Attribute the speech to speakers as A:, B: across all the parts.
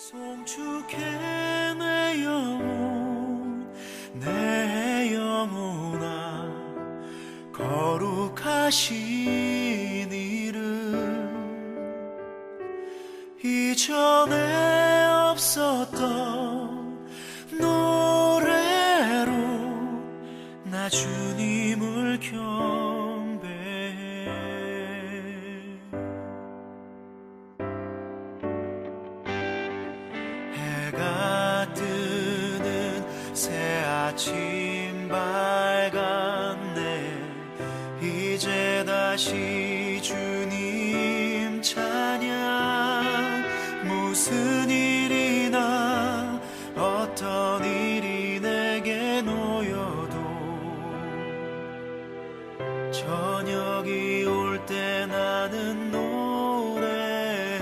A: 송축해 내 영혼아 거룩하신 이름 이전에 없었던 노래로 나 주님을 경배해. 해가 뜨는 새 아침 밝았네. 이제 다시 주님 찬양. 무슨 일이나 어떤 일이 내게 놓여도 저녁이 올 때 나는 노래해.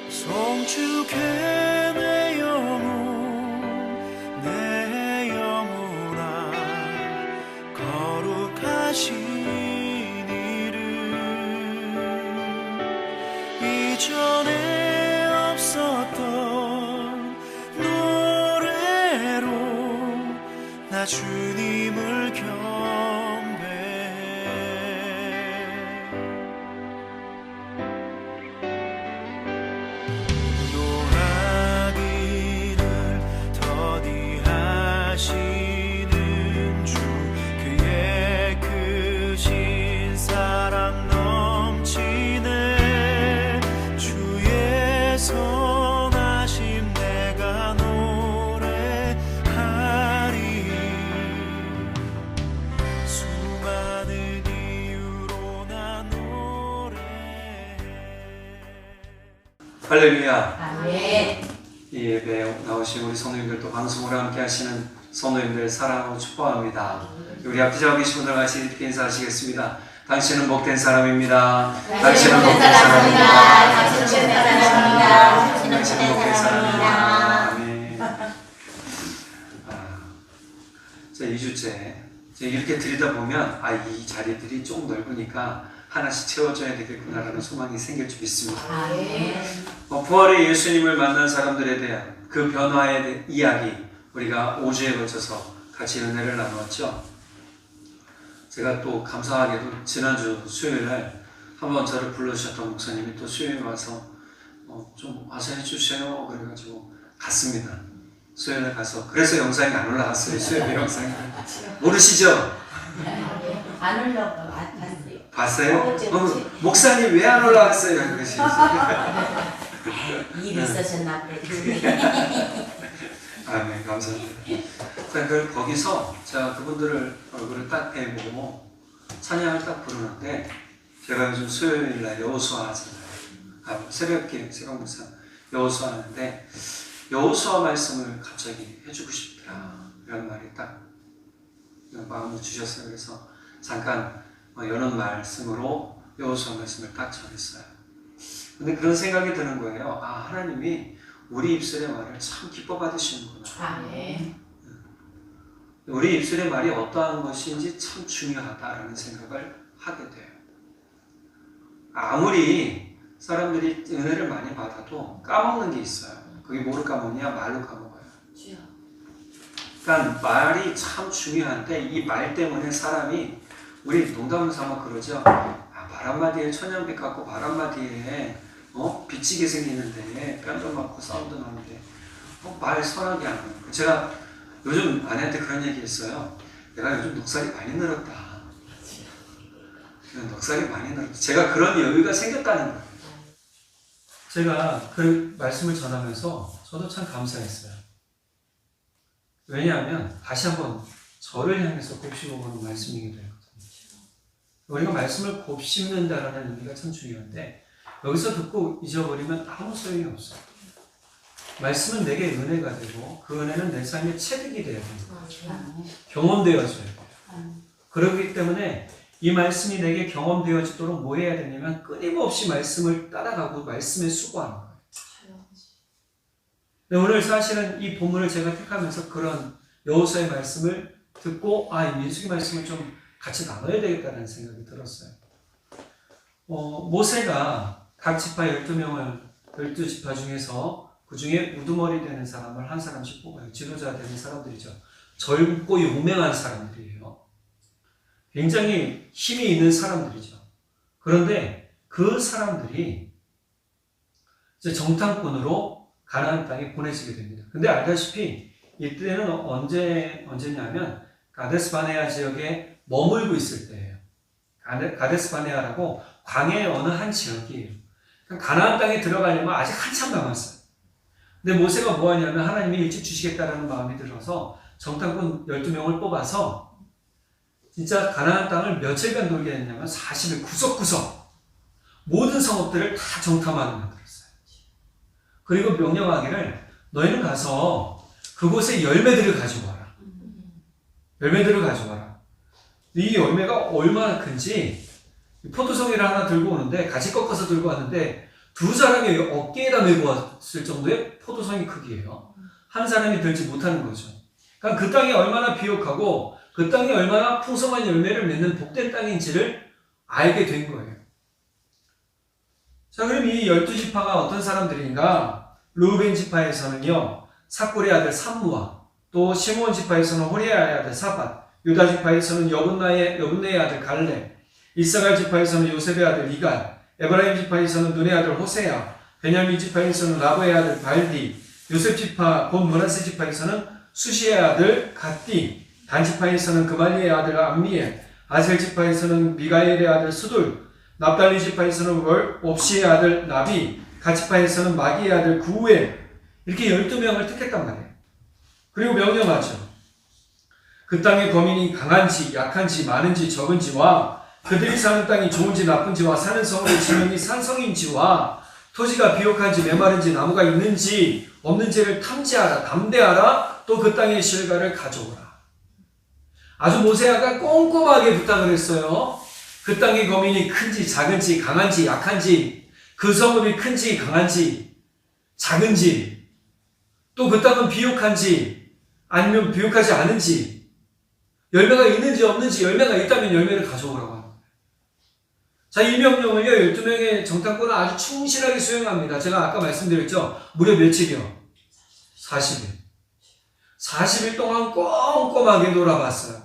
A: 송축해 내 영혼아 거룩하신 이름 이전에 없었던 노래로 나 주님을 경배해. 노하기를 더디하시는 주 그의 크신 사랑 넘치네. 주의 선하심 내가 노래하리. 수많은 이유로 나 노래해.
B: 할렐루야.
C: 아멘.
B: 이 예배에 나오신 우리 성도님들도 방송으로 함께 하시는 성도님들 사랑하고 축복합니다. 우리 앞에 와 계신 분들 같이 이렇게 인사하시겠습니다. 당신은 복된 사람입니다. 당신은 복된 사람입니다.
C: 당신은 복된 사람입니다.
B: 당신은 복된 사람입니다. 아멘. 자, 2주째 이렇게 드리다 보면 이 자리들이 좀 넓으니까 하나씩 채워줘야 되겠구나라는 소망이 생길 줄 믿습니다.
C: 아멘.
B: 부활의 예수님을 만난 사람들에 대한 그 변화에 대한 이야기 우리가 5주에 걸쳐서 같이 은혜를 나누었죠. 제가 또 감사하게도 지난주 수요일날 한번 저를 불러주셨던 목사님이 또 수요일에 와서 좀 와서 해주세요 그래가지고 갔습니다. 수요일날 가서 그래서 영상이 안 올라갔어요. 수요일 영상이 모르시죠?
C: 안 올라가
B: 봤어요? 목사님 왜 안 올라갔어요? 그러시죠.
C: 일이 있으셨나 보네.
B: 네, 감사합니다. 자, 거기서 제가 그분들을 얼굴을 딱 뵈고 찬양을 딱 부르는데 제가 요즘 수요일날 여호수아 하잖아요. 새벽 무사 여호수아 하는데 여호수아 말씀을 갑자기 해주고 싶더라. 이런 말이 딱 마음을 주셨어요. 그래서 잠깐 여는 말씀으로 여호수아 말씀을 딱 전했어요. 근데 그런 생각이 드는 거예요. 하나님이 우리 입술의 말을 참 기뻐 받으시는구나.
C: 아멘.
B: 우리 입술의 말이 어떠한 것인지 참 중요하다라는 생각을 하게 돼요. 아무리 사람들이 은혜를 많이 받아도 까먹는 게 있어요. 그게 뭐를 까먹냐? 말로 까먹어요. 그러니까 말이 참 중요한데 이 말 때문에 사람이 우리 농담 삼아 그러죠. 말 한마디에 천냥빚 갖고 말 한마디에 비치게 생기는데 뺨도 맞고 싸움도 나는데 말 선하게 안 해요. 제가 요즘 아내한테 그런 얘기 했어요. 내가 요즘 넉살이 많이 늘었다. 넉살이 많이 늘었다. 제가 그런 여유가 생겼다는 거예요. 제가 그 말씀을 전하면서 저도 참 감사했어요. 왜냐하면 다시 한번 저를 향해서 곱씹어보는 말씀이기도 했거든요. 우리가 말씀을 곱씹는다라는 의미가 참 중요한데 여기서 듣고 잊어버리면 아무 소용이 없어요. 말씀은 내게 은혜가 되고 그 은혜는 내 삶의 체득이 되어야 됩니다. 경험되어져야 돼요. 그렇기 때문에 이 말씀이 내게 경험되어지도록 뭐 해야 되냐면 끊임없이 말씀을 따라가고 말씀에 수고하는 거예요. 오늘 사실은 이 본문을 제가 택하면서 그런 여호수아의 말씀을 듣고 이 민수기 말씀을 좀 같이 나눠야 되겠다는 생각이 들었어요. 모세가 각 지파 12명을 12지파 중에서 그 중에 우두머리 되는 사람을 한 사람씩 뽑아요. 지도자 되는 사람들이죠. 젊고 용맹한 사람들이에요. 굉장히 힘이 있는 사람들이죠. 그런데 그 사람들이 이제 정탐꾼으로 가나안 땅에 보내지게 됩니다. 근데 알다시피 이때는 언제냐면 가데스 바네아 지역에 머물고 있을 때예요. 가데스 바네아라고 광해의 어느 한 지역이에요. 그러니까 가나안 땅에 들어가려면 아직 한참 남았어요. 근데 모세가 뭐 하냐면 하나님이 일찍 주시겠다라는 마음이 들어서 정탐꾼 12명을 뽑아서 진짜 가나안 땅을 며칠간 돌게 했냐면 40일 구석구석 모든 성읍들을 다 정탐하게 만들었어요. 그리고 명령하기를 너희는 가서 그곳에 열매들을 가져와라. 열매들을 가져와라. 이 열매가 얼마나 큰지 포도송이를 하나 들고 오는데 같이 꺾어서 들고 왔는데 두 사람이 어깨에다 메고 왔을 정도의 포도송이 크기예요. 한 사람이 들지 못하는 거죠. 그러니까 그 땅이 얼마나 비옥하고 그 땅이 얼마나 풍성한 열매를 맺는 복된 땅인지를 알게 된 거예요. 자, 그럼 이 12지파가 어떤 사람들인가? 루벤 지파에서는요, 삭골의 아들 삼무와 또 시므온 지파에서는 호리아의 아들 사밧, 유다 지파에서는 여분네의 아들 갈렙, 이사갈 지파에서는 요셉의 아들 이갈, 에브라임 지파에서는 눈의 아들 호세야, 베냐민 지파에서는 라보의 아들 발디, 요셉 지파 곧 므낫세 지파에서는 수시의 아들 갓디, 단 지파에서는 그말리의 아들 암미엘, 아셀 지파에서는 미가엘의 아들 수둘, 납달리 지파에서는 옵시의 아들 나비, 갓 지파에서는 마기의 아들 구우엘, 이렇게 12명을 택했단 말이에요. 그리고 명령하죠. 그 땅의 거민이 강한지 약한지 많은지 적은지와 그들이 사는 땅이 좋은지 나쁜지와 사는 성읍의 지명이 산성인지와 토지가 비옥한지 메마른지 나무가 있는지 없는지를 탐지하라, 담대하라, 또 그 땅의 실과를 가져오라. 아주 모세아가 꼼꼼하게 부탁을 했어요. 그 땅의 거민이 큰지 작은지 강한지 약한지 그 성읍이 큰지 강한지 작은지 또 그 땅은 비옥한지 아니면 비옥하지 않은지 열매가 있는지 없는지 열매가 있다면 열매를 가져오라고 합니다. 자, 이 명령을요 12명의 정탐꾼은 아주 충실하게 수행합니다. 제가 아까 말씀드렸죠. 무려 며칠이요? 40일. 40일 동안 꼼꼼하게 돌아봤어요.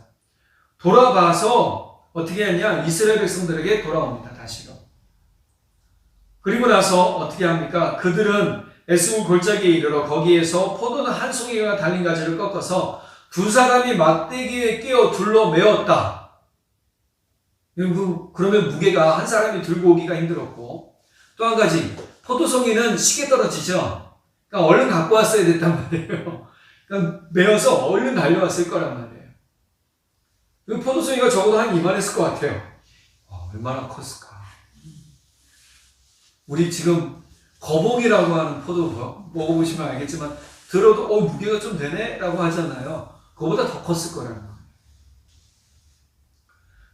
B: 돌아봐서 어떻게 했냐? 이스라엘 백성들에게 돌아옵니다. 다시요. 그리고 나서 어떻게 합니까? 그들은 에스골 골짜기에 이르러 거기에서 포도는 한 송이가 달린 가지를 꺾어서 두 사람이 막대기에 끼어 둘러 메었다. 그러면 무게가 한 사람이 들고 오기가 힘들었고 또 한 가지 포도송이는 쉽게 떨어지죠. 그러니까 얼른 갖고 왔어야 됐단 말이에요. 그러니까 메어서 얼른 달려왔을 거란 말이에요. 그 포도송이가 적어도 한 이만했을 것 같아요. 얼마나 컸을까. 우리 지금 거봉이라고 하는 포도 먹어보시면 알겠지만 들어도 무게가 좀 되네? 라고 하잖아요. 그거보다 더 컸을 거라는 거예요.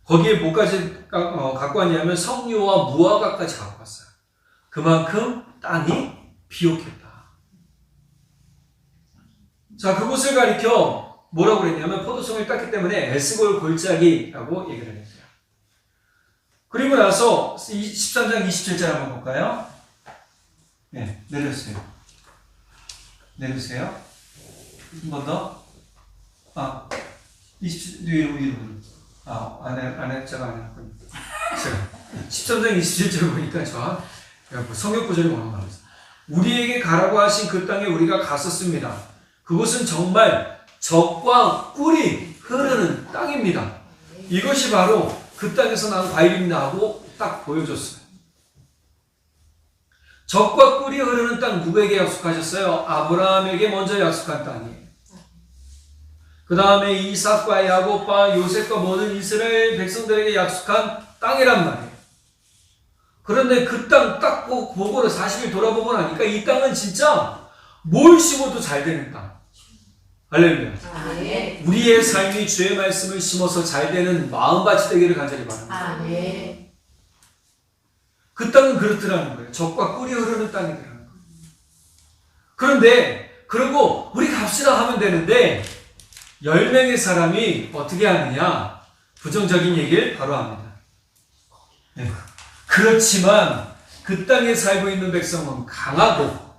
B: 거기에 뭐까지 갖고 왔냐면 석류와 무화과까지 갖고 왔어요. 그만큼 땅이 비옥했다. 자, 그곳을 가리켜 뭐라고 그랬냐면 포도송을 땄기 때문에 에스골 골짜기라고 얘기를 했어요. 그리고 나서 13장 27절 한번 볼까요? 네, 내려주세요. 내려주세요. 한 번 더. 27, 위로. 안에 제가 안 해놨군요. 제가 13장 27절 보니까 성경 구절이 뭐라고 나와있어요. 우리에게 가라고 하신 그 땅에 우리가 갔었습니다. 그곳은 정말 젖과 꿀이 흐르는 땅입니다. 이것이 바로 그 땅에서 난 과일입니다 하고 딱 보여줬어요. 젖과 꿀이 흐르는 땅 누구에게 약속하셨어요? 아브라함에게 먼저 약속한 땅이에요. 그 다음에 이삭과 야곱과 요셉과 모든 이스라엘 백성들에게 약속한 땅이란 말이에요. 그런데 그 땅 딱 보고를 40일 돌아보고 나니까 이 땅은 진짜 뭘 심어도 잘 되는 땅. 할렐루야.
C: 아멘.
B: 우리의 삶이 주의 말씀을 심어서 잘 되는 마음밭이 되기를 간절히 바랍니다.
C: 아멘.
B: 그 땅은 그렇더라는 거예요. 젖과 꿀이 흐르는 땅이더라는 거예요. 그런데 그러고 우리 갑시다 하면 되는데 10명의 사람이 어떻게 하느냐? 부정적인 얘기를 바로 합니다. 네.
D: 그렇지만 그 땅에 살고 있는 백성은 강하고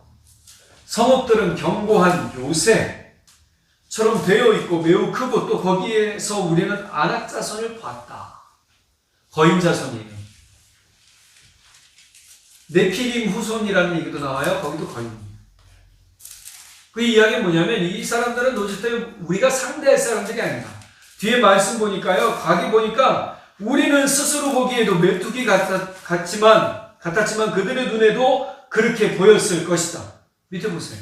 D: 성읍들은 견고한 요새처럼 되어 있고 매우 크고 또 거기에서 우리는 아낙 자손을 봤다. 거인 자손이에요. 네피림 후손이라는 얘기도 나와요. 거기도 거인이에요. 그 이야기는 뭐냐면 이 사람들은 노지때 우리가 상대할 사람들이 아니다. 뒤에 말씀 보니까요. 가기 보니까 우리는 스스로 보기에도 메뚜기 같았지만 그들의 눈에도 그렇게 보였을 것이다. 밑에 보세요.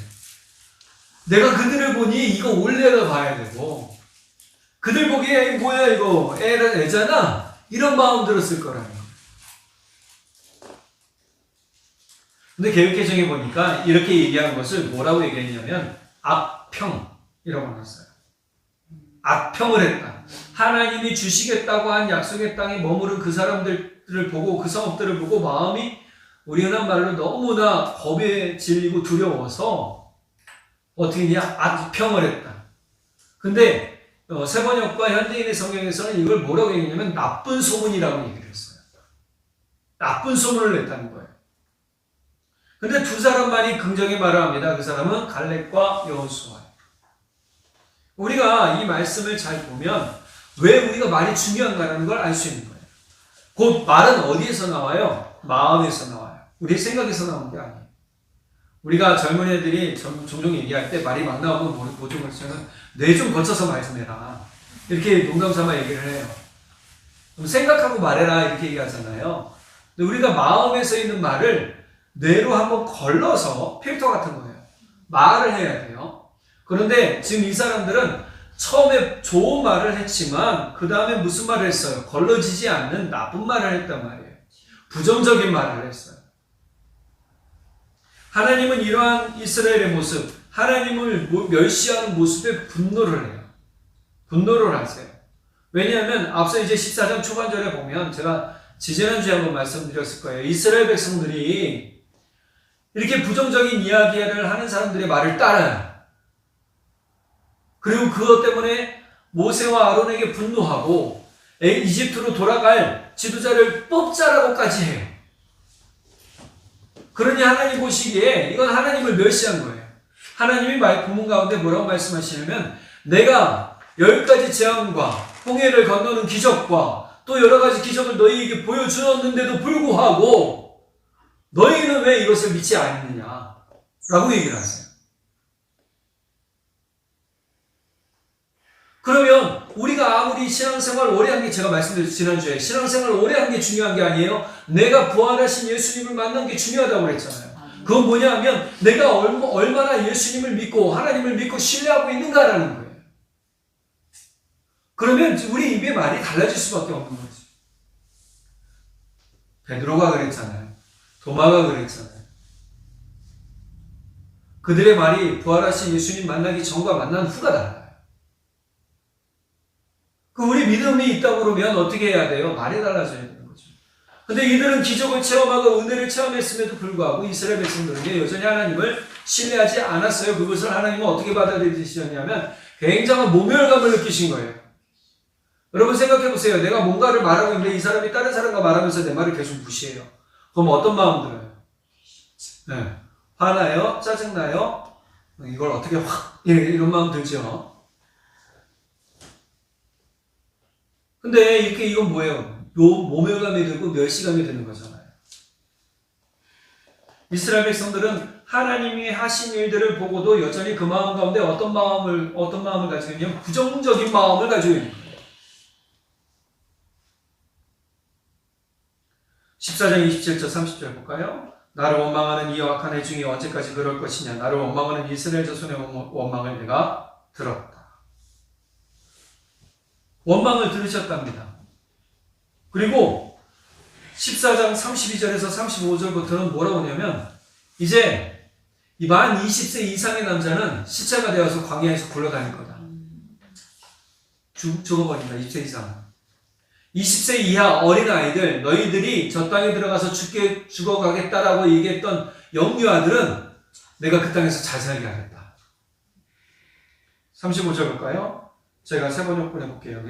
D: 내가 그들을 보니 이거 올려다 봐야 되고 그들 보기에 뭐야 이거 애잖아. 이런 마음 들었을 거라는 거예요. 근데 개역개정에 보니까 이렇게 얘기한 것을 뭐라고 얘기했냐면 악평이라고 나왔어요. 악평을 했다. 하나님이 주시겠다고 한 약속의 땅에 머무른 그 사람들을 보고 그 성읍들을 보고 마음이 우리 흔한 말로 너무나 겁에 질리고 두려워서 어떻게 했냐? 악평을 했다. 근데 세번역과 현대인의 성경에서는 이걸 뭐라고 얘기했냐면 나쁜 소문이라고 얘기를 했어요. 나쁜 소문을 냈다는 거예요. 근데 두 사람만이 긍정의 말을 합니다. 그 사람은 갈렙과 여호수아예요. 우리가 이 말씀을 잘 보면 왜 우리가 말이 중요한가라는 걸 알 수 있는 거예요. 그 말은 어디에서 나와요? 마음에서 나와요. 우리 생각에서 나오는 게 아니에요. 우리가 젊은 애들이 종종 얘기할 때 말이 막 나오면 보통 그렇잖아요. 뇌 좀 거쳐서 말 좀 해라. 이렇게 농담 삼아 얘기를 해요. 그럼 생각하고 말해라 이렇게 얘기하잖아요. 근데 우리가 마음에서 있는 말을 뇌로 한번 걸러서 필터 같은 거예요. 말을 해야 돼요. 그런데 지금 이 사람들은 처음에 좋은 말을 했지만 그 다음에 무슨 말을 했어요? 걸러지지 않는 나쁜 말을 했단 말이에요. 부정적인 말을 했어요. 하나님은 이러한 이스라엘의 모습, 하나님을 멸시하는 모습에 분노를 해요. 분노를 하세요. 왜냐하면 앞서 이제 14장 초반절에 보면 제가 지지난주에 한번 말씀드렸을 거예요. 이스라엘 백성들이 이렇게 부정적인 이야기를 하는 사람들의 말을 따라요. 그리고 그것 때문에 모세와 아론에게 분노하고 이집트로 돌아갈 지도자를 뽑자라고까지 해요. 그러니 하나님 보시기에 이건 하나님을 멸시한 거예요. 하나님이 본문 가운데 뭐라고 말씀하시냐면 내가 10가지 재앙과 홍해를 건너는 기적과 또 여러 가지 기적을 너희에게 보여주었는데도 불구하고 너희는 왜 이것을 믿지 않느냐 라고 얘기를 하세요. 그러면 우리가 아무리 신앙생활 오래 한 게 제가 말씀드렸죠. 지난주에 신앙생활 오래 한 게 중요한 게 아니에요. 내가 부활하신 예수님을 만난 게 중요하다고 그랬잖아요. 그건 뭐냐 하면 내가 얼마나 예수님을 믿고 하나님을 믿고 신뢰하고 있는가라는 거예요. 그러면 우리 입의 말이 달라질 수밖에 없는 거죠. 베드로가 그랬잖아요. 도마가 그랬잖아요. 그들의 말이 부활하신 예수님 만나기 전과 만난 후가 달라요. 우리 믿음이 있다고 그러면 어떻게 해야 돼요? 말이 달라져야 되는 거죠. 근데 이들은 기적을 체험하고 은혜를 체험했음에도 불구하고 이스라엘 백성들에게 여전히 하나님을 신뢰하지 않았어요. 그것을 하나님은 어떻게 받아들이셨냐면 굉장한 모멸감을 느끼신 거예요. 여러분 생각해 보세요. 내가 뭔가를 말하고 있는데 이 사람이 다른 사람과 말하면서 내 말을 계속 무시해요. 그럼 어떤 마음 들어요? 네. 화나요? 짜증나요? 이걸 어떻게 이런 마음 들죠? 근데 이렇게 이건 뭐예요? 모멸감이 들고 멸시감이 드는 거잖아요. 이스라엘 백성들은 하나님이 하신 일들을 보고도 여전히 그 마음 가운데 어떤 마음을 가지고 있냐면 부정적인 마음을 가지고 있는 거예요. 14장 27절 30절 볼까요? 나를 원망하는 이 악한 애 중에 언제까지 그럴 것이냐. 나를 원망하는 이스라엘 자손의 원망을 내가 들었다. 원망을 들으셨답니다. 그리고 14장 32절에서 35절부터는 뭐라고 하냐면 이제 만 20세 이상의 남자는 시체가 되어서 광야에서 굴러다닐 거다. 죽어버린다. 20세 이상. 20세 이하 어린아이들 너희들이 저 땅에 들어가서 죽어가겠다라고 얘기했던 영유아들은 내가 그 땅에서 잘 살게 하겠다. 35절 볼까요? 제가 세번역본에 볼게요.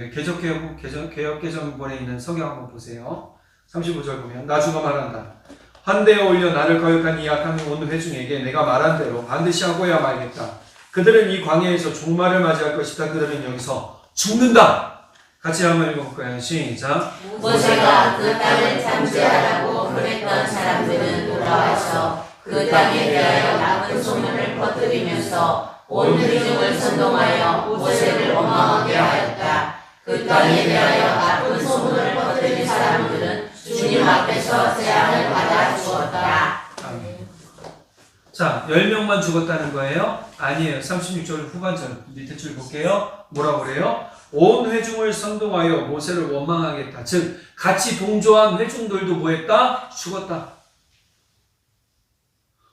D: 개혁개정본에 있는 성경 한번 보세요. 35절 보면 나주가 말한다. 환대에 올려 나를 거역한 이 악한 온 회중에게 내가 말한 대로 반드시 하고야 말겠다. 그들은 이 광야에서 종말을 맞이할 것이다. 그들은 여기서 죽는다. 같이 한번 읽어볼까요? 시작.
C: 모세가 그 땅을 탐지하라고 보냈던 사람들은 돌아와서 그 땅에 대하여 나쁜 소문을 퍼뜨리면서 온 회중을 선동하여 모세를 원망하게 하였다. 그 땅에 대하여 나쁜 소문을 퍼뜨린 사람들은 주님 앞에서 재앙을 받아 죽었다.
D: 자, 10명만 죽었다는 거예요? 아니에요. 36절 후반절 밑에 줄 볼게요. 뭐라고 그래요? 온 회중을 선동하여 모세를 원망하겠다. 즉 같이 동조한 회중들도 뭐했다? 죽었다.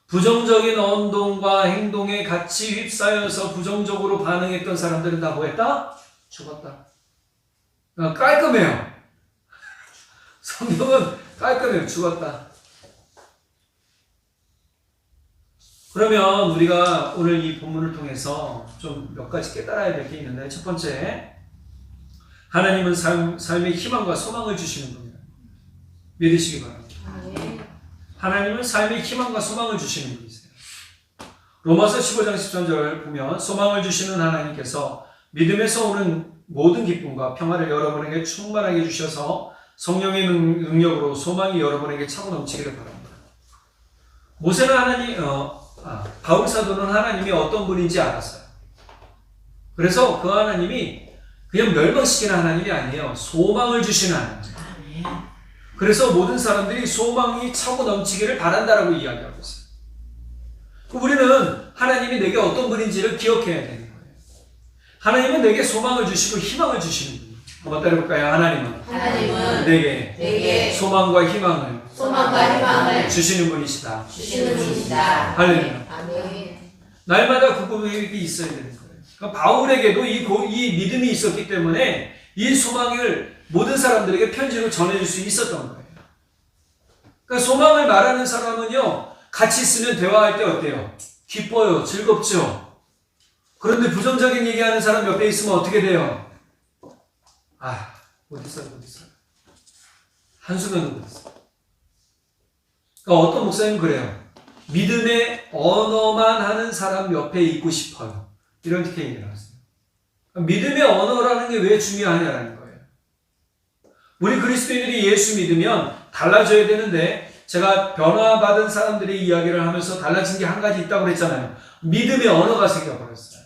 D: 부정적인 언동과 행동에 같이 휩싸여서 부정적으로 반응했던 사람들은 다 뭐했다? 죽었다. 깔끔해요. 성경은 깔끔해요. 죽었다. 그러면 우리가 오늘 이 본문을 통해서 좀 몇 가지 깨달아야 될 게 있는데, 첫 번째, 하나님은 삶의 희망과 소망을 주시는 분이에요. 믿으시기 바랍니다. 하나님은 삶의 희망과 소망을 주시는 분이세요. 로마서 15장 13절 보면 소망을 주시는 하나님께서 믿음에서 오는 모든 기쁨과 평화를 여러분에게 충만하게 해주셔서 성령의 능력으로 소망이 여러분에게 차고 넘치기를 바랍니다. 모세는 바울 사도는 하나님이 어떤 분인지 알았어요. 그래서 그 하나님이 그냥 멸망시키는 하나님이 아니에요. 소망을 주시는 하나님. 그래서 모든 사람들이 소망이 차고 넘치기를 바란다라고 이야기하고 있어요. 우리는 하나님이 내게 어떤 분인지를 기억해야 되는 거예요. 하나님은 내게 소망을 주시고 희망을 주시는 분이에요. 한번 따라해볼까요? 하나님은 내게 소망과 희망을 주시는 분이시다. 할렐루야. 날마다 그 고백이 있어야 되는 거예요. 그러니까 바울에게도 이 믿음이 있었기 때문에 이 소망을 모든 사람들에게 편지로 전해줄 수 있었던 거예요. 그러니까 소망을 말하는 사람은요, 같이 있으면 대화할 때 어때요? 기뻐요. 즐겁죠. 그런데 부정적인 얘기하는 사람 옆에 있으면 어떻게 돼요? 못 있어요. 한순간도 못 있어요. 그러니까 어떤 목사님은 그래요. 믿음의 언어만 하는 사람 옆에 있고 싶어요. 이렇게 얘기를 하세요. 믿음의 언어라는 게 왜 중요하냐라는 거예요. 우리 그리스도인들이 예수 믿으면 달라져야 되는데, 제가 변화받은 사람들의 이야기를 하면서 달라진 게 한 가지 있다고 그랬잖아요. 믿음의 언어가 생겨버렸어요.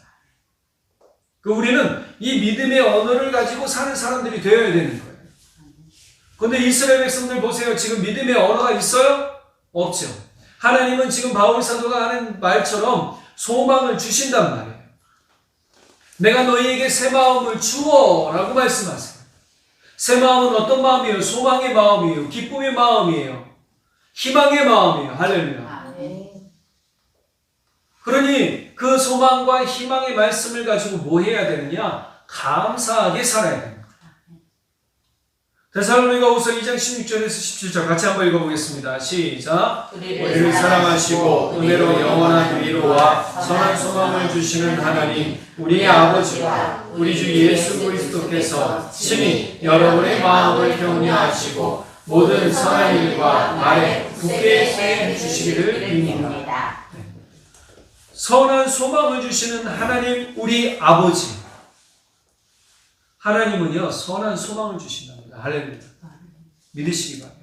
D: 우리는 이 믿음의 언어를 가지고 사는 사람들이 되어야 되는 거예요. 그런데 이스라엘 백성들 보세요. 지금 믿음의 언어가 있어요? 없죠. 하나님은 지금 바울 사도가 하는 말처럼 소망을 주신단 말이에요. 내가 너희에게 새 마음을 주어 라고 말씀하세요. 새 마음은 어떤 마음이에요? 소망의 마음이에요. 기쁨의 마음이에요. 희망의 마음이에요. 할렐루야. 그러니 그 소망과 희망의 말씀을 가지고 뭐 해야 되느냐? 감사하게 살아야 됩니다. 데살로니가후서 2장 16절에서 17절 같이 한번 읽어보겠습니다. 시작. 우리를 사랑하시고 은혜로 영원한 위로와 선한 소망을 주시는 하나님 우리의 아버지와 우리 주 예수 그리스도께서 친히 여러분의 마음을 격려하시고 모든 선한 일과 말에 굳게 해 주시기를 빕니다. 선한 소망을 주시는 하나님 우리 아버지, 하나님은요 선한 소망을 주신답니다. 할렐루야. 믿으시기 바래요.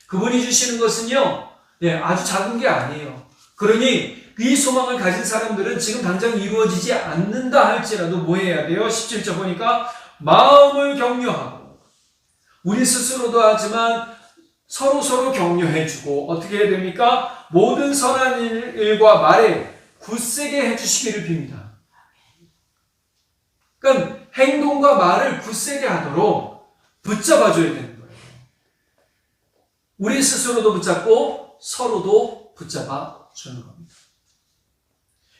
D: 그분이 주시는 것은요 아주 작은 게 아니에요. 그러니 이 소망을 가진 사람들은 지금 당장 이루어지지 않는다 할지라도 뭐 해야 돼요? 17절 보니까 마음을 격려하고, 우리 스스로도 하지만 서로 격려해주고, 어떻게 해야 됩니까? 모든 선한 일과 말에 굳세게 해주시기를 빕니다. 그러니까 행동과 말을 굳세게 하도록 붙잡아줘야 되는 거예요. 우리 스스로도 붙잡고 서로도 붙잡아주는 겁니다.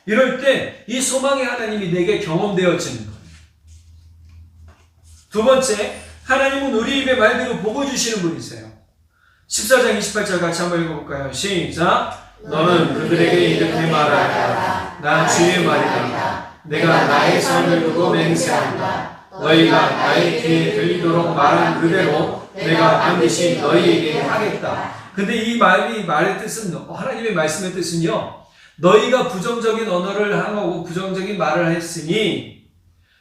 D: 이럴 때 이 소망의 하나님이 내게 경험되어지는 거예요. 두 번째, 하나님은 우리 입의 말대로 복을 주시는 분이세요. 14장 28절 같이 한번 읽어볼까요? 시작. 너는 그들에게 이렇게 말하라. 나 주의 말이다. 내가 나의 선을 두고 맹세한다. 너희가 나의 귀에 들리도록 말한 그대로 내가 반드시 너희에게 하겠다. 근데 이 말의 뜻은, 하나님의 말씀의 뜻은요, 너희가 부정적인 언어를 하고 부정적인 말을 했으니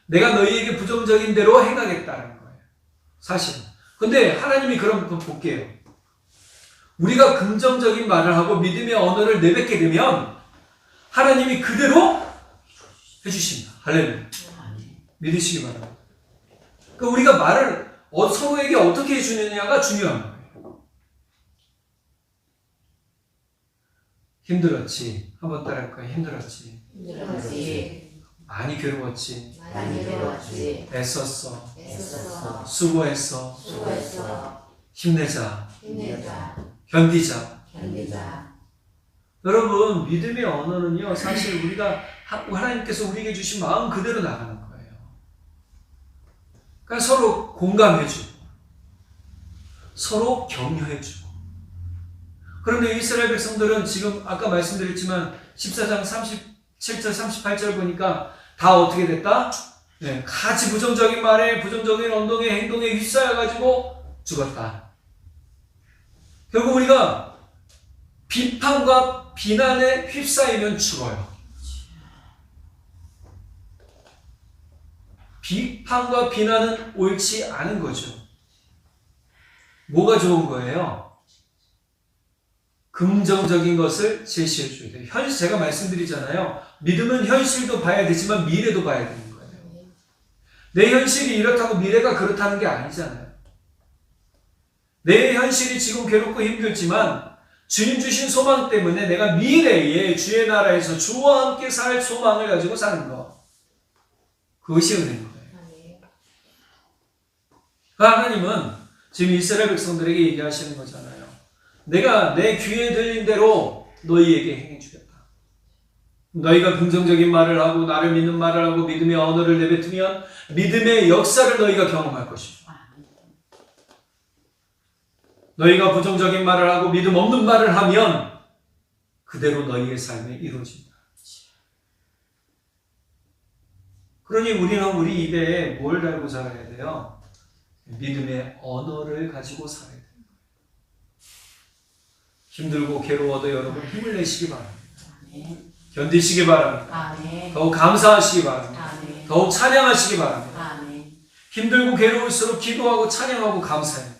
D: 내가 너희에게 부정적인 대로 행하겠다는 거예요. 사실은. 근데 하나님이 그럼 볼게요. 우리가 긍정적인 말을 하고 믿음의 언어를 내뱉게 되면 하나님이 그대로 해주십니다. 할렐루야. 믿으시기 바랍니다. 그러니까 우리가 말을 서로에게 어떻게 해주느냐가 중요한 거예요. 힘들었지. 한번 따라할까요? 힘들었지.
C: 힘들었지.
D: 많이 괴로웠지.
C: 많이 괴로웠지.
D: 애썼어.
C: 애썼어.
D: 수고했어.
C: 수고했어.
D: 힘내자.
C: 힘내자.
D: 견디자.
C: 견디자.
D: 여러분, 믿음의 언어는요, 사실 우리가 하나님께서 우리에게 주신 마음 그대로 나가는 거예요. 그러니까 서로 공감해주고, 서로 격려해주고. 그런데 이스라엘 백성들은 지금 아까 말씀드렸지만 14장 37절, 38절 보니까 다 어떻게 됐다? 네, 같이 부정적인 말에, 부정적인 언동에, 행동에 휩싸여가지고 죽었다. 결국 우리가 비판과 비난에 휩싸이면 죽어요. 비판과 비난은 옳지 않은 거죠. 뭐가 좋은 거예요? 긍정적인 것을 제시해 줘야 돼요. 제가 말씀드리잖아요. 믿음은 현실도 봐야 되지만 미래도 봐야 되는 거예요. 내 현실이 이렇다고 미래가 그렇다는 게 아니잖아요. 내 현실이 지금 괴롭고 힘들지만 주님 주신 소망 때문에 내가 미래에 주의 나라에서 주와 함께 살 소망을 가지고 사는 것. 그것이 은혜인 거예요. 하나님은 지금 이스라엘 백성들에게 얘기하시는 거잖아요. 내가 내 귀에 들린 대로 너희에게 행해주겠다. 너희가 긍정적인 말을 하고 나를 믿는 말을 하고 믿음의 언어를 내뱉으면 믿음의 역사를 너희가 경험할 것이다. 너희가 부정적인 말을 하고 믿음 없는 말을 하면 그대로 너희의 삶에 이루어진다. 그러니 우리는 우리 입에 뭘 달고 살아야 돼요? 믿음의 언어를 가지고 살아야 돼요. 힘들고 괴로워도 여러분 힘을 내시기 바랍니다.
C: 아멘.
D: 견디시기 바랍니다.
C: 아멘.
D: 더욱 감사하시기 바랍니다.
C: 아멘.
D: 더욱 찬양하시기 바랍니다.
C: 아멘.
D: 힘들고 괴로울수록 기도하고 찬양하고 감사해요.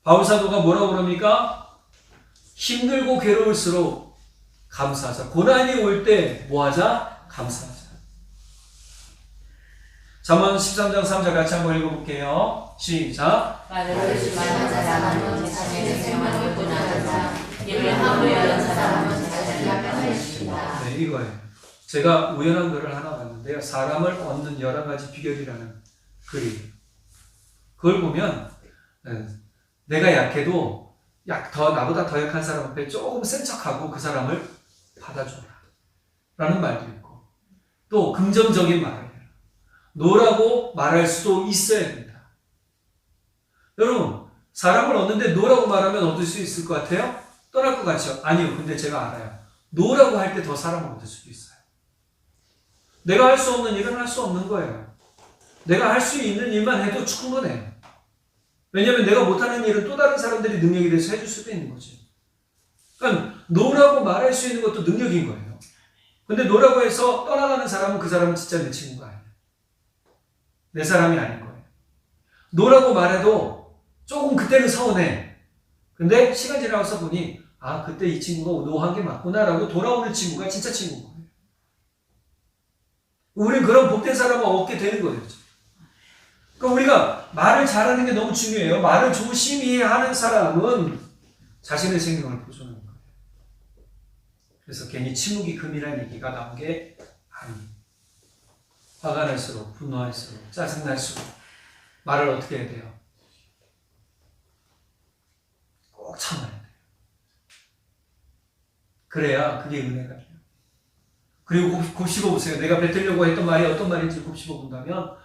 D: 바울사도가 뭐라고 그럽니까? 힘들고 괴로울수록 감사하자. 고난이 올 때 뭐하자? 감사하자. 잠언 13장 3절 같이 한번 읽어볼게요. 시작.
C: 말을 조심하는 사람은 자신의 생명을 구원하는 자, 입을 함으로 여는 사람은 자신을 편해진다.
D: 네, 이거예요. 제가 우연한 글을 하나 봤는데요. 사람을 얻는 11가지 비결이라는 글이에요. 그걸 보면 내가 약해도 나보다 더 약한 사람 앞에 조금 센 척하고 그 사람을 받아줘라 라는 말도 있고, 또 긍정적인 말을 해라. 노라고 말할 수도 있어야 된다. 여러분, 사람을 얻는데 노라고 말하면 얻을 수 있을 것 같아요? 떠날 것 같죠? 아니요. 근데 제가 알아요. 노라고 할 때 더 사람을 얻을 수도 있어요. 내가 할 수 없는 일은 할 수 없는 거예요. 내가 할 수 있는 일만 해도 충분해요. 왜냐하면 내가 못하는 일은 또 다른 사람들이 능력이 돼서 해줄 수도 있는 거지. 그러니까 노라고 말할 수 있는 것도 능력인 거예요. 근데 노라고 해서 떠나가는 사람은 그 사람은 진짜 내 친구가 아니야. 내 사람이 아닌 거예요. 노라고 말해도 조금 그때는 서운해. 근데 시간 지나서 보니 그때 이 친구가 노한 게 맞구나라고 돌아오는 친구가 진짜 친구인 거예요. 우리는 그런 복된 사람을 얻게 되는 거예요. 그러니까 우리가 말을 잘하는 게 너무 중요해요. 말을 조심히 하는 사람은 자신의 생명을 보존하는 거예요. 그래서 괜히 침묵이 금이라는 얘기가 나온 게 아니에요. 화가 날수록, 분노할수록, 짜증날수록 말을 어떻게 해야 돼요? 꼭 참아야 돼요. 그래야 그게 은혜가 돼요. 그리고 곱씹어 보세요. 내가 뱉으려고 했던 말이 어떤 말인지 곱씹어 본다면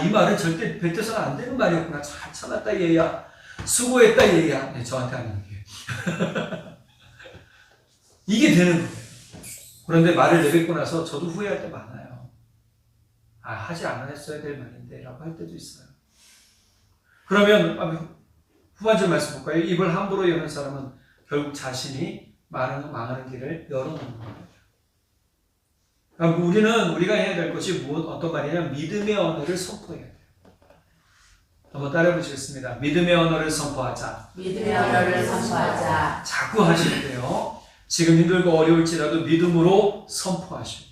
D: 이 말은 절대 뱉어서는 안 되는 말이었구나. 잘 참았다 얘야. 수고했다 얘야. 네, 저한테 하는 얘기예요. 이게 되는 거예요. 그런데 말을 내뱉고 나서 저도 후회할 때 많아요. 하지 않았어야 될 말인데 라고 할 때도 있어요. 그러면 후반절 말씀 볼까요? 입을 함부로 여는 사람은 결국 자신이 망하는 길을 열어놓는 거예요. 그러니까 우리가 해야 될 것이 어떤 말이냐면 믿음의 언어를 선포해야 돼요. 한번 따라해 보시겠습니다. 믿음의 언어를 선포하자.
C: 믿음의 언어를 선포하자.
D: 자꾸 하실 때요. 지금 힘들고 어려울지라도 믿음으로 선포하시오.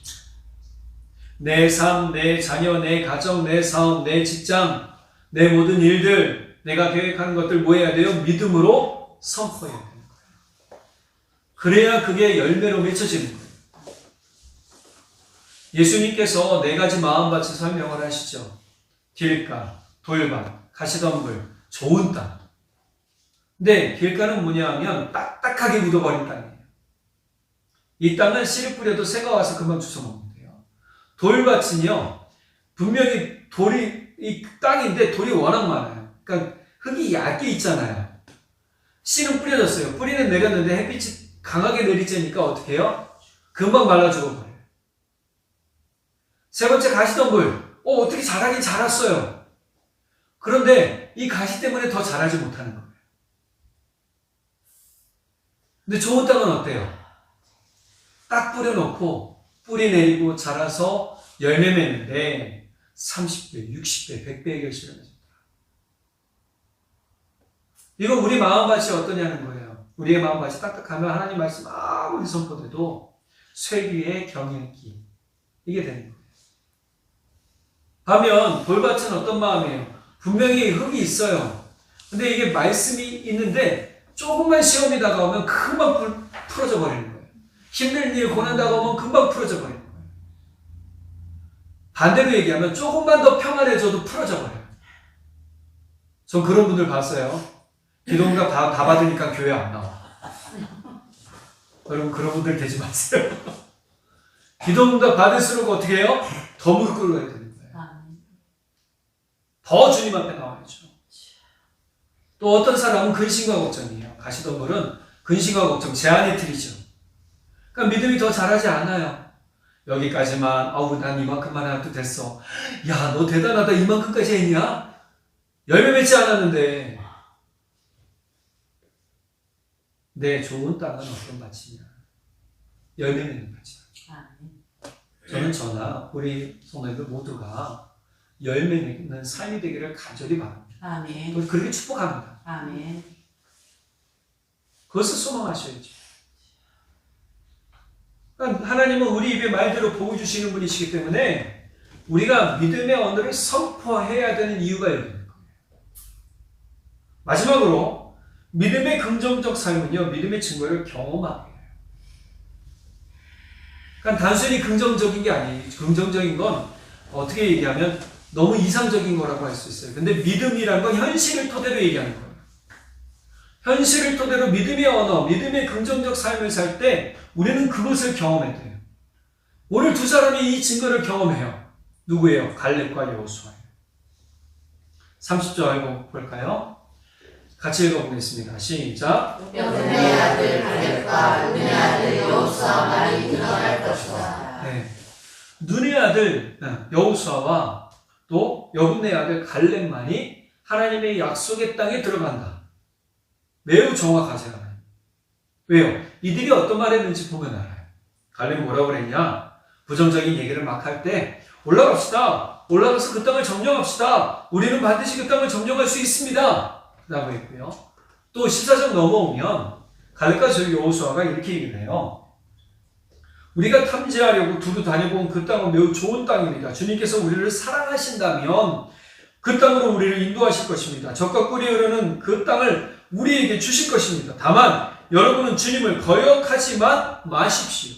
D: 내 삶, 내 자녀, 내 가정, 내 사업, 내 직장, 내 모든 일들, 내가 계획하는 것들 뭐 해야 돼요? 믿음으로 선포해야 되는 거예요. 그래야 그게 열매로 맺혀지는 거예요. 예수님께서 4가지 마음밭을 설명을 하시죠. 길가, 돌밭, 가시덤불, 좋은 땅. 근데 길가는 뭐냐 하면 딱딱하게 묻어버린 땅이에요. 이 땅은 씨를 뿌려도 새가 와서 금방 주워먹는데요. 돌밭은요, 분명히 이 땅인데 돌이 워낙 많아요. 그러니까 흙이 얇게 있잖아요. 씨는 뿌려졌어요. 뿌리는 내렸는데 햇빛이 강하게 내리쬐니까 어떻게 해요? 금방 말라 죽어버려요. 세 번째 가시덤불. 어떻게 자라긴 자랐어요. 그런데 이 가시 때문에 더 자라지 못하는 거예요. 근데 좋은 땅은 어때요? 딱 뿌려놓고 뿌리 내리고 자라서 열매 맺는데 30배, 60배, 100배의 결실을 맺습니다. 이건 우리 마음밭이 어떠냐는 거예요. 우리의 마음밭이 딱딱하면 하나님 말씀 아무리 선포돼도 쇠귀의 경영기 이게 되는 거예요. 반면 돌밭은 어떤 마음이에요? 분명히 흙이 있어요. 근데 이게 말씀이 있는데 조금만 시험이 다가오면 금방 풀어져 버리는 거예요. 힘든 일, 고난 다가오면 금방 풀어져 버리는 거예요. 반대로 얘기하면 조금만 더 평안해져도 풀어져 버려요. 전 그런 분들 봤어요. 기도응답 다 받으니까 교회 안 나와. 여러분 그런 분들 되지 마세요. 기도응답 받을수록 어떻게 해요? 더 무릎 꿇어야 되는 거예요. 더 주님 앞에 나와야죠. 또 어떤 사람은 근심과 걱정이에요. 가시덤불은 근심과 걱정, 제한의 틀이죠. 그러니까 믿음이 더 자라지 않아요. 여기까지만, 난 이만큼만 해도 됐어. 야, 너 대단하다. 이만큼까지 했냐? 열매 맺지 않았는데. 내 좋은 땅은 어떤 밭이냐? 열매 맺는 밭이야. 저는 저나 우리 성도님들 모두가 열매 맺는 삶이 되기를 간절히 바랍니다.
C: 아멘.
D: 또 그렇게 축복합니다.
C: 아멘.
D: 그것을 소망하셔야죠. 그러니까 하나님은 우리 입에 말대로 복을 주시는 분이시기 때문에 우리가 믿음의 언어를 선포해야 되는 이유가 여기 있는 거예요. 마지막으로 믿음의 긍정적 삶은요, 믿음의 증거를 경험하게 해요. 그러니까 단순히 긍정적인 게 아니에요. 긍정적인 건 어떻게 얘기하면 너무 이상적인 거라고 할 수 있어요. 근데 믿음이란 건 현실을 토대로 얘기하는 거예요. 현실을 토대로 믿음의 언어, 믿음의 긍정적 삶을 살 때 우리는 그것을 경험해야 돼요. 오늘 두 사람이 이 증거를 경험해요. 누구예요? 갈렙과 여호수아예요. 30절 알고 볼까요? 같이 읽어보겠습니다. 시작.
C: 여분의 아들 갈렙과 눈의 아들 여호수아 말이 드러날 것이다.
D: 네. 눈의 아들 여호수아와 또 여분의 아들 갈렙만이 하나님의 약속의 땅에 들어간다. 매우 정확하죠. 왜요? 이들이 어떤 말 했는지 보면 알아요. 갈렙이 뭐라고 그랬냐? 부정적인 얘기를 막 할 때 올라갑시다. 올라가서 그 땅을 점령합시다. 우리는 반드시 그 땅을 점령할 수 있습니다. 라고 했고요. 또 14장 넘어오면 갈렙과 여호수아가 이렇게 얘기를 해요. 우리가 탐지하려고 두루 다녀본 그 땅은 매우 좋은 땅입니다. 주님께서 우리를 사랑하신다면 그 땅으로 우리를 인도하실 것입니다. 젖과 꿀이 흐르는 그 땅을 우리에게 주실 것입니다. 다만 여러분은 주님을 거역하지만 마십시오.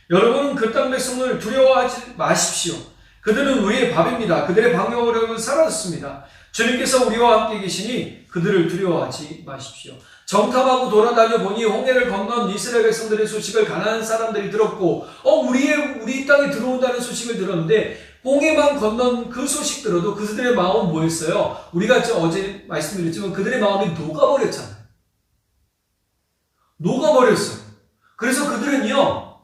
D: 여러분은 그 땅 백성을 두려워하지 마십시오. 그들은 우리의 밥입니다. 그들의 방역으로는 사라졌습니다. 주님께서 우리와 함께 계시니 그들을 두려워하지 마십시오. 정탐하고 돌아다녀 보니 홍해를 건넌 이스라엘 백성들의 소식을 가나안 사람들이 들었고 우리 땅에 들어온다는 소식을 들었는데 홍해만 건넌 그 소식 들어도 그들의 마음은 뭐였어요? 우리가 어제 말씀드렸지만 그들의 마음이 녹아버렸잖아요. 녹아버렸어요. 그래서 그들은요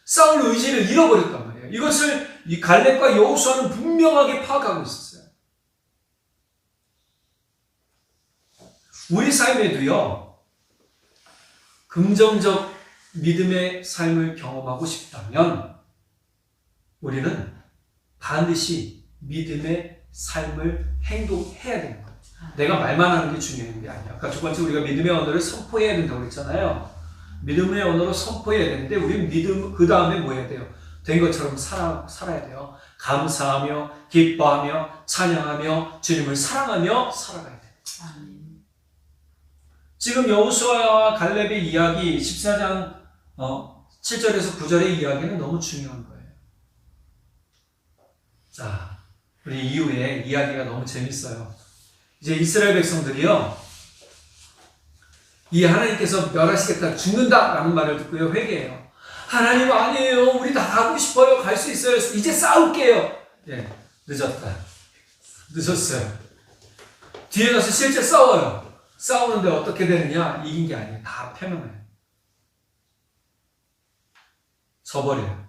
D: 싸울 의지를 잃어버렸단 말이에요. 이것을 이 갈렙과 여호수아는 분명하게 파악하고 있었어요. 우리 삶에도요, 긍정적 믿음의 삶을 경험하고 싶다면 우리는 반드시 믿음의 삶을 행동해야 되는 거예요. 내가 말만 하는 게 중요한 게 아니야. 아까 두 번째 우리가 믿음의 언어를 선포해야 된다고 그랬잖아요. 믿음의 언어로 선포해야 되는데 우리는 믿음 그 다음에 뭐 해야 돼요? 된 것처럼 살아야 돼요. 감사하며 기뻐하며 찬양하며 주님을 사랑하며 살아가야 돼요. 지금 여호수아와 갈렙의 이야기 14장 7절에서 9절의 이야기는 너무 중요한 거예요. 자, 우리 이후에 이야기가 너무 재밌어요. 이제 이스라엘 백성들이요, 이 하나님께서 멸하시겠다, 죽는다라는 말을 듣고요, 회개해요. 하나님 아니에요. 우리 다 가고 싶어요. 갈 수 있어요. 이제 싸울게요. 예, 늦었어요. 뒤에 가서 실제 싸워요. 싸우는데 어떻게 되느냐? 이긴 게 아니에요. 다 패망해요. 져버려요.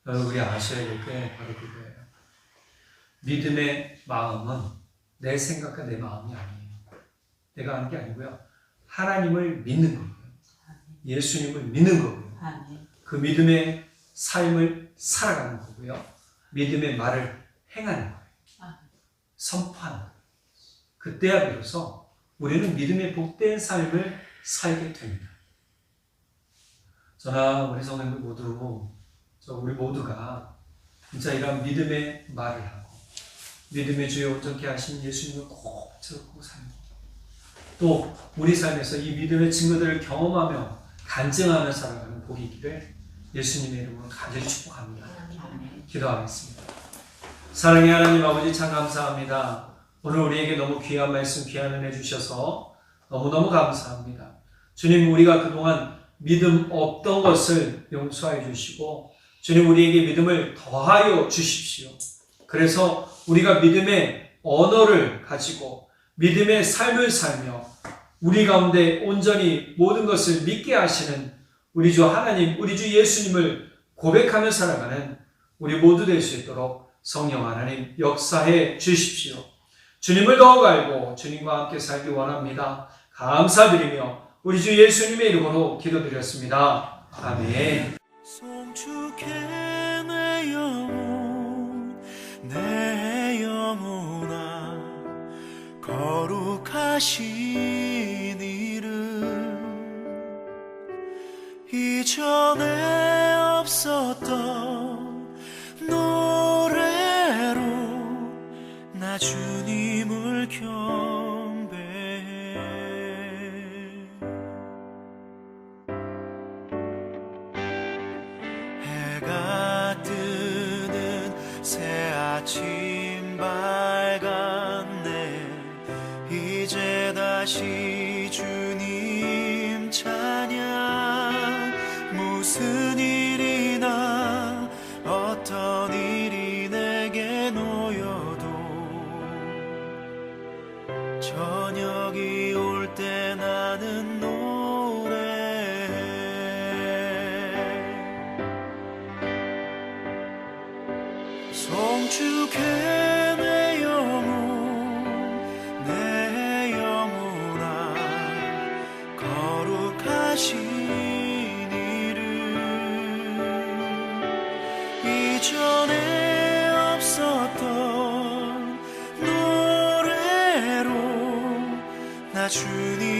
D: 여러분, 우리 아셔야 될 게 바로 그거예요. 믿음의 마음은 내 생각과 내 마음이 아니에요. 내가 하는 게 아니고요. 하나님을 믿는 거고요. 예수님을 믿는 거고요. 그 믿음의 삶을 살아가는 거고요. 믿음의 말을 행하는 거예요. 선포하는 거예요. 그때야 비로소 우리는 믿음의 복된 삶을 살게 됩니다. 저나 우리 성도님들 모두, 우리 모두가 진짜 이런 믿음의 말을 하고 믿음의 주여 온전케 하신 예수님을 꼭 붙잡고 살고, 또 우리 삶에서 이 믿음의 증거들을 경험하며 간증하며 살아가는 복이 있기를 예수님의 이름으로 간절히 축복합니다. 기도하겠습니다. 사랑의 하나님 아버지, 참 감사합니다. 오늘 우리에게 너무 귀한 말씀, 귀한 은혜 주셔서 너무너무 감사합니다. 주님, 우리가 그동안 믿음 없던 것을 용서해 주시고 주님, 우리에게 믿음을 더하여 주십시오. 그래서 우리가 믿음의 언어를 가지고 믿음의 삶을 살며 우리 가운데 온전히 모든 것을 믿게 하시는 우리 주 하나님, 우리 주 예수님을 고백하며 살아가는 우리 모두 될 수 있도록 성령 하나님 역사해 주십시오. 주님을 더욱 알고 주님과 함께 살기 원합니다. 감사드리며 우리 주 예수님의 이름으로 기도드렸습니다. 아멘.
A: 송축해 내 영혼 내 영혼아 거룩하신 이름 이전에 없었던 노래로 나 주님을 경배해. 해가 뜨는 새 아침 밝았네. 이제 다시 주님 찬양. 무슨 일이나 어떤 일이 내게 놓여도 저녁이 올 때 나는 노래해. 송축해 내 영혼 내 영혼아 거룩하신 이름 이전에 없었던 노래로 나 주님